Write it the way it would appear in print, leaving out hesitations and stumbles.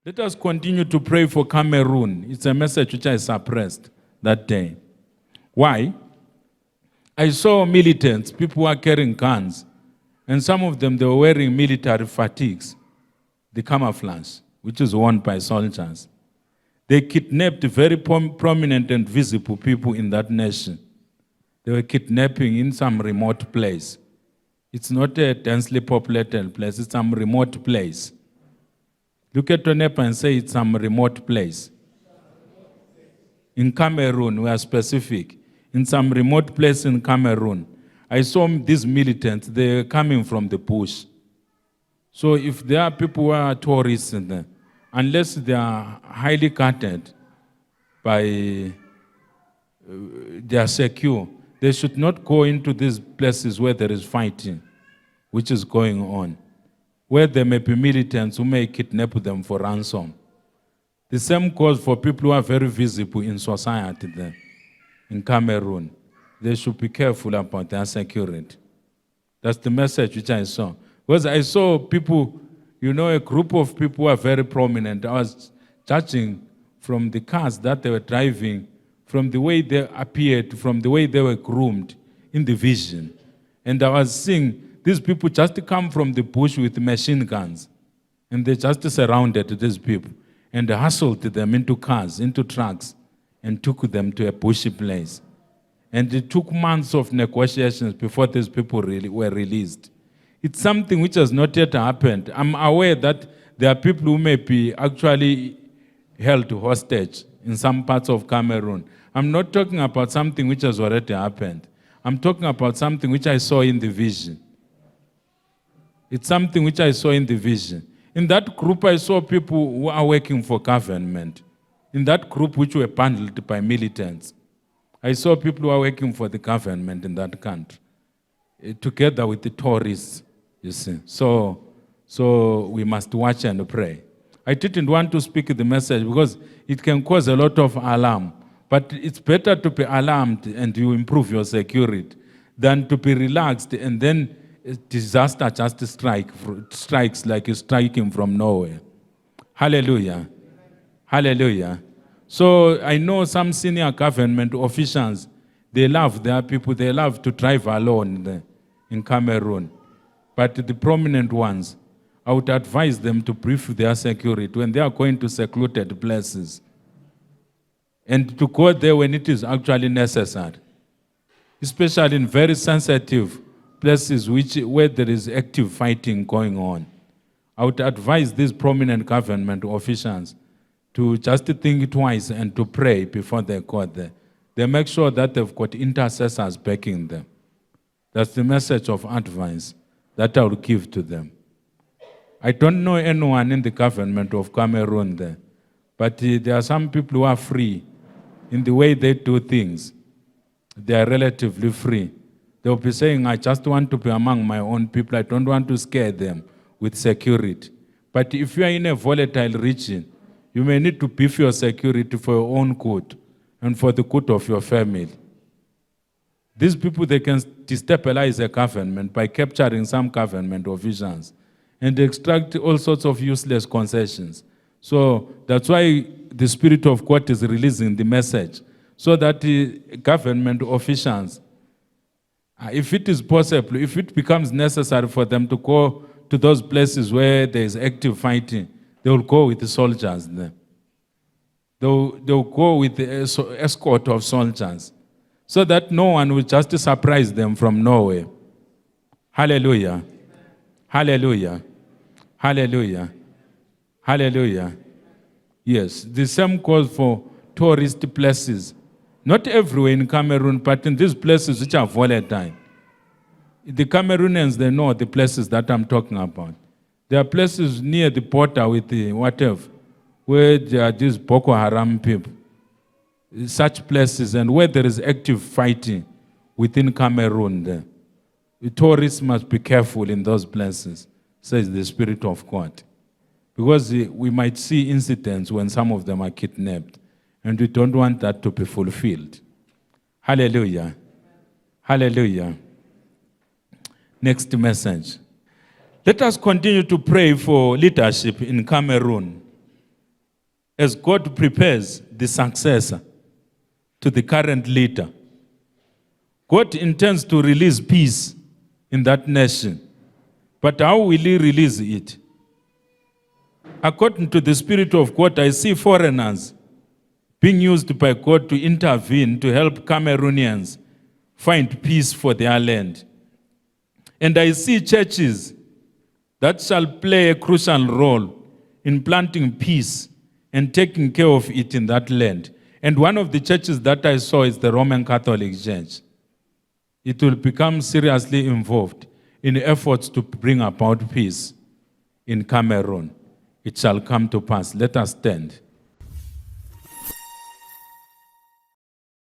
Let us continue to pray for Cameroon. It's a message which I suppressed that day. Why? I saw militants, people were carrying guns, and some of them, they were wearing military fatigues, the camouflage, which is worn by soldiers. They kidnapped very prominent and visible people in that nation. They were kidnapping in some remote place. It's not a densely populated place, it's some remote place. Look at your neighbor and say it's some remote place. In Cameroon, we are specific. In some remote place in Cameroon, I saw these militants, they're coming from the bush. So if there are people who are tourists in there, unless they are highly guarded by, they are secure, they should not go into these places where there is fighting, which is going on, where there may be militants who may kidnap them for ransom. The same goes for people who are very visible in society there, in Cameroon. They should be careful about their security. That's the message which I saw. Because I saw people, a group of people who are very prominent. I was judging from the cars that they were driving, from the way they appeared, from the way they were groomed in the vision. And I was seeing these people just come from the bush with machine guns. And they just surrounded these people and hustled them into cars, into trucks, and took them to a bushy place. And it took months of negotiations before these people were released. It's something which has not yet happened. I'm aware that there are people who may be actually held hostage in some parts of Cameroon. I'm not talking about something which has already happened. I'm talking about something which I saw in the vision. It's something which I saw in the vision. In that group, I saw people who are working for government. In that group, which were bundled by militants, I saw people who are working for the government in that country, together with the tourists, you see. So we must watch and pray. I didn't want to speak the message because it can cause a lot of alarm. But it's better to be alarmed and you improve your security than to be relaxed and then disaster just strikes like it's striking from nowhere. Hallelujah. Hallelujah. So I know some senior government officials, they love their people, they love to drive alone in Cameroon. But the prominent ones, I would advise them to brief their security when they are going to secluded places. And to go there when it is actually necessary. Especially in very sensitive places where there is active fighting going on. I would advise these prominent government officials to just think twice and to pray before they go there. They make sure that they've got intercessors backing them. That's the message of advice that I would give to them. I don't know anyone in the government of Cameroon there, but there are some people who are free in the way they do things. They are relatively free. They'll be saying, I just want to be among my own people. I don't want to scare them with security. But if you are in a volatile region, you may need to beef your security for your own good and for the good of your family. These people, they can destabilize a government by capturing some government officials and extract all sorts of useless concessions. So that's why the Spirit of God is releasing the message, so that the government officials, if it is possible, if it becomes necessary for them to go to those places where there is active fighting, they will go with the soldiers there. They'll go with the escort of soldiers, so that no one will just surprise them from nowhere. Hallelujah. Hallelujah. Hallelujah. Hallelujah. Yes, the same goes for tourist places. Not everywhere in Cameroon, but in these places which are volatile. The Cameroonians, they know the places that I'm talking about. There are places near the border with the whatever, where there are these Boko Haram people. Such places, and where there is active fighting within Cameroon there. The tourists must be careful in those places, says the Spirit of God. Because we might see incidents when some of them are kidnapped, and we don't want that to be fulfilled. Hallelujah. Hallelujah. Next message. Let us continue to pray for leadership in Cameroon. as God prepares the successor to the current leader. God intends to release peace in that nation. But how will He release it? According to the Spirit of God, I see foreigners being used by God to intervene to help Cameroonians find peace for their land. And I see churches that shall play a crucial role in planting peace and taking care of it in that land. And one of the churches that I saw is the Roman Catholic Church. It will become seriously involved in efforts to bring about peace in Cameroon. It shall come to pass. Let us stand.